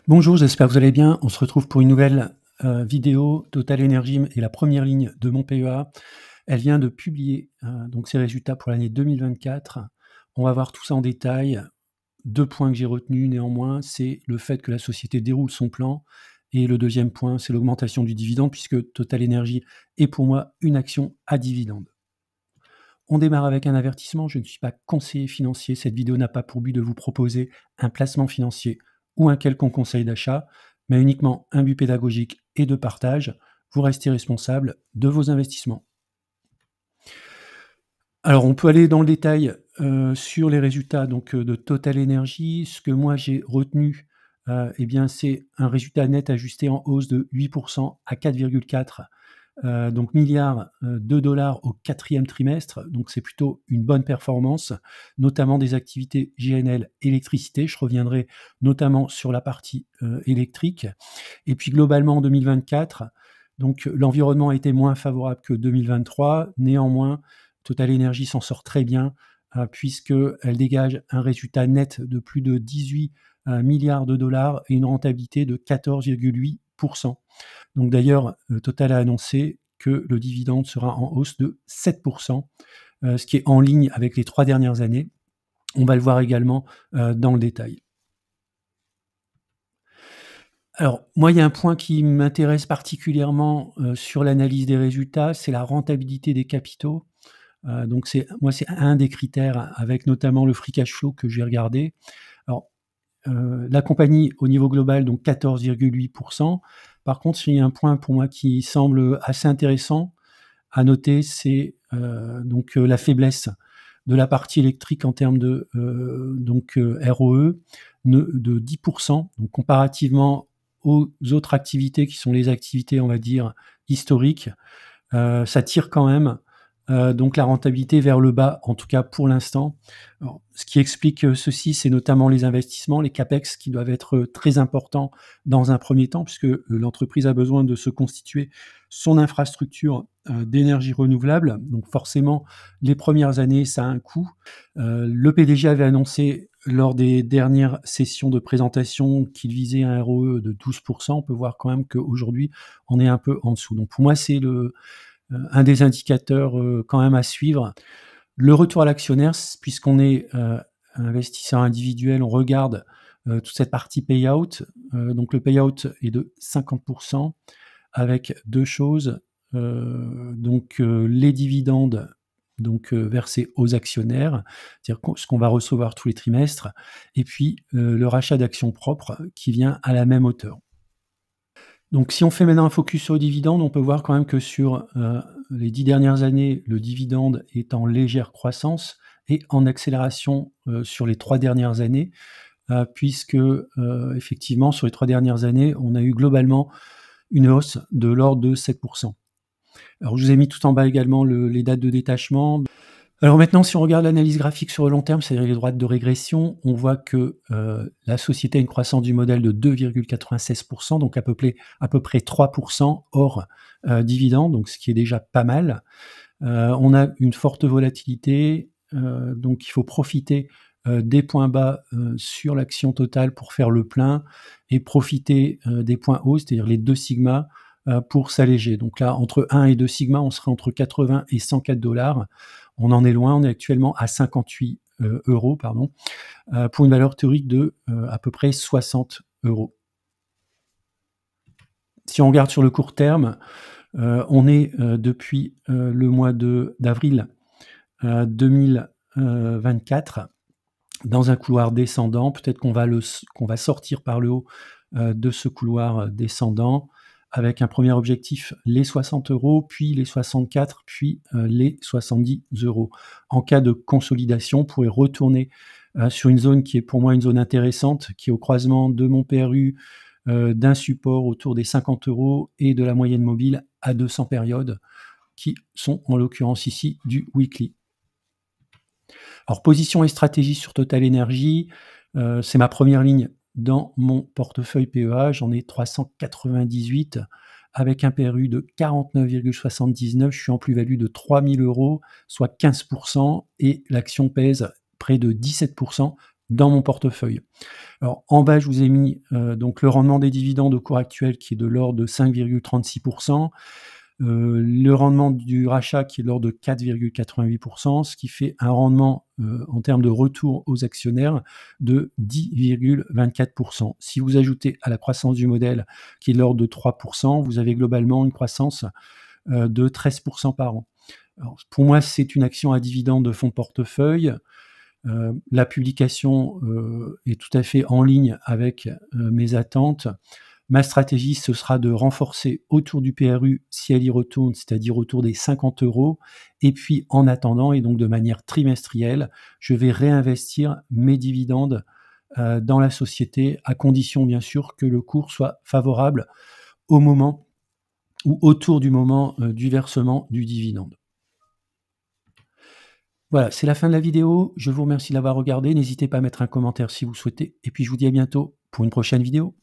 Bonjour, j'espère que vous allez bien. On se retrouve pour une nouvelle, vidéo. Total Energy est la première ligne de mon PEA. Elle vient de publier, donc ses résultats pour l'année 2024. On va voir tout ça en détail. 2 points que j'ai retenus néanmoins, c'est le fait que la société déroule son plan et le deuxième point, c'est l'augmentation du dividende puisque Total Energy est pour moi une action à dividende. On démarre avec un avertissement, je ne suis pas conseiller financier. Cette vidéo n'a pas pour but de vous proposer un placement financier ou un quelconque conseil d'achat, mais uniquement un but pédagogique et de partage. Vous restez responsable de vos investissements. Alors, on peut aller dans le détail sur les résultats donc, de Total Energy. Ce que moi j'ai retenu, eh bien, c'est un résultat net ajusté en hausse de 8% à 4,4 donc milliards de dollars au 4e trimestre. Donc c'est plutôt une bonne performance, notamment des activités GNL électricité. Je reviendrai notamment sur la partie électrique. Et puis globalement en 2024, donc l'environnement a été moins favorable que 2023. Néanmoins, Total Energy s'en sort très bien puisqu'elle dégage un résultat net de plus de 18 milliards de dollars et une rentabilité de 14,8%. Donc d'ailleurs, Total a annoncé que le dividende sera en hausse de 7%, ce qui est en ligne avec les 3 dernières années. On va le voir également dans le détail. Alors, moi, il y a un point qui m'intéresse particulièrement sur l'analyse des résultats, c'est la rentabilité des capitaux. Donc c'est un des critères avec notamment le free cash flow que j'ai regardé. Alors, la compagnie au niveau global, donc 14,8%. Par contre, il y a un point pour moi qui semble assez intéressant à noter, c'est donc la faiblesse de la partie électrique en termes de ROE de 10%. Donc comparativement aux autres activités qui sont les activités, on va dire, historiques, ça tire quand même donc la rentabilité vers le bas, en tout cas pour l'instant. Alors, ce qui explique ceci, c'est notamment les investissements, les CAPEX qui doivent être très importants dans un premier temps, puisque l'entreprise a besoin de se constituer son infrastructure d'énergie renouvelable. Donc forcément, les premières années, ça a un coût. Le PDG avait annoncé lors des dernières sessions de présentation qu'il visait un ROE de 12%. On peut voir quand même qu'aujourd'hui, on est un peu en dessous. Donc pour moi, c'est un des indicateurs quand même à suivre. Le retour à l'actionnaire, puisqu'on est investisseur individuel, on regarde toute cette partie payout. Donc le payout est de 50% avec deux choses. Les dividendes versés aux actionnaires, c'est-à-dire ce qu'on va recevoir tous les trimestres, et puis le rachat d'actions propres qui vient à la même hauteur. Donc si on fait maintenant un focus sur le dividende, on peut voir quand même que sur les 10 dernières années, le dividende est en légère croissance et en accélération sur les 3 dernières années, puisque effectivement sur les 3 dernières années, on a eu globalement une hausse de l'ordre de 7%. Alors je vous ai mis tout en bas également les dates de détachement. Alors maintenant, si on regarde l'analyse graphique sur le long terme, c'est-à-dire les droites de régression, on voit que la société a une croissance du modèle de 2,96%, donc à peu près 3% hors dividende, donc ce qui est déjà pas mal. On a une forte volatilité, donc il faut profiter des points bas sur l'action totale pour faire le plein et profiter des points hauts, c'est-à-dire les 2 sigma, pour s'alléger. Donc là, entre 1 et 2 sigma, on serait entre 80 et 104 $. On en est loin, on est actuellement à 58 euros, pour une valeur théorique de à peu près 60 euros. Si on regarde sur le court terme, on est depuis le mois d'avril 2024 dans un couloir descendant. Peut-être qu'on va sortir par le haut de ce couloir descendant avec un premier objectif, les 60 euros, puis les 64, puis les 70 euros. En cas de consolidation, on pourrait retourner sur une zone qui est pour moi une zone intéressante, qui est au croisement de mon PRU, d'un support autour des 50 euros et de la moyenne mobile à 200 périodes, qui sont en l'occurrence ici du weekly. Alors position et stratégie sur Total Energy, c'est ma première ligne dans mon portefeuille PEA, j'en ai 398 avec un PRU de 49,79, je suis en plus-value de 3 000 euros, soit 15%, et l'action pèse près de 17% dans mon portefeuille. Alors en bas, je vous ai mis, donc le rendement des dividendes au cours actuel qui est de l'ordre de 5,36 le rendement du rachat qui est de l'ordre de 4,88 ce qui fait un rendement, en termes de retour aux actionnaires de 10,24 Si vous ajoutez à la croissance du modèle qui est de l'ordre de 3 vous avez globalement une croissance, de 13 par an. Alors pour moi, c'est une action à dividende de fonds de portefeuille. La publication, est tout à fait en ligne avec, mes attentes. Ma stratégie, ce sera de renforcer autour du PRU si elle y retourne, c'est-à-dire autour des 50 € et puis en attendant et donc de manière trimestrielle, je vais réinvestir mes dividendes, dans la société à condition bien sûr que le cours soit favorable au moment ou autour du moment, du versement du dividende. Voilà, c'est la fin de la vidéo. Je vous remercie de l'avoir regardée. N'hésitez pas à mettre un commentaire si vous souhaitez et puis je vous dis à bientôt pour une prochaine vidéo.